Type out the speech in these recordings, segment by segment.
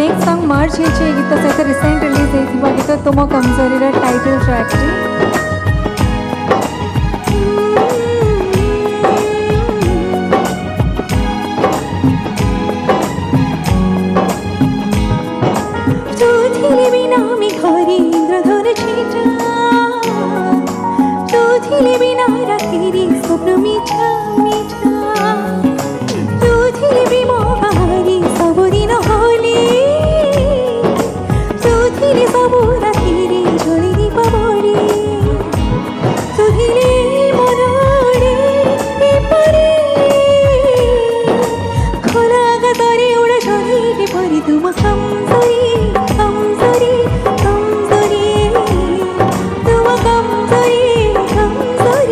next song मार्च हे गीत सहित recent release होता गीत तुम कमजोरी टाइटल ट्रैक स्वप्न मीठा मीठा तू थी भी मोहारी सबुदिन होली तू थी सबु रातिरे झोली दीप बड़ी तू थिले मनरे एपरे खोला गतरे उड़ झोली परी तुम कमजोरी कमजोरी कमजोरी तुम कमजोरी कमजोरी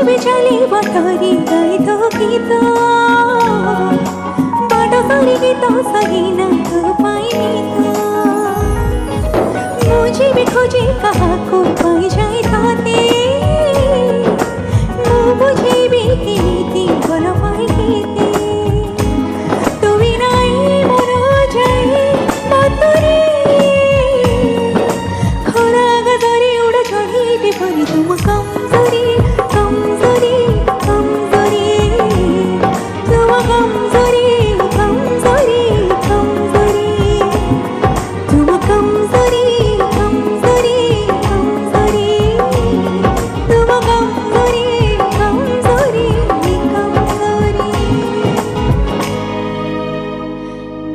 बिचाली बतरी गई तो गीत बाटो सरी गीत सही ना तो पाई मुझे भी खोजे कहा को पाई जाए थाते मुझे भी नीति बोल पाई गीते तू भी नहीं मरो जाए बतरी खोला गतरी उड़ चढ़ी टिपरी तुम कमजोरी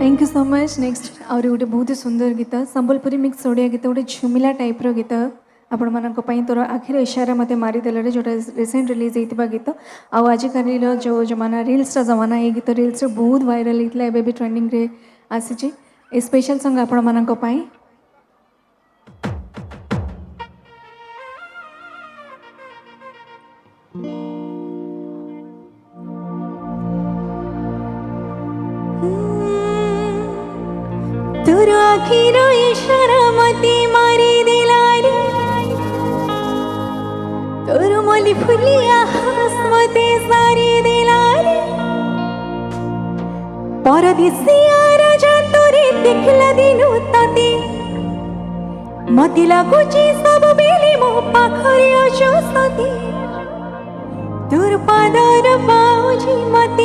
thank you so much next आउरी गोटे बहुत ही सुंदर गीत संबलपुरी मिक्स ओडिया गीत गोटे झुमिला टाइप रो गीत आपण मानक पई तोर आखिर इशारा मते मारी देले जोटा रिसेंट रिलीज होइतिबा गीत आजिकाली जो जमाना रील्स रा जमाना ये गीत रील्स रे बहुत वायरल होइतला एबे भी ट्रेंडिंग रे आसीची ए स्पेशल सॉन्ग आपण मानक पई तोर आखिर इशारा मते मारी देला रे तोर मोली फुलिया हंस मते सारी देला रे परदेसिया राजा तोरे देखला दिनु तते मते लागुची सब बेले मो पाखरे अछो सते तोर पादर पाउजी मते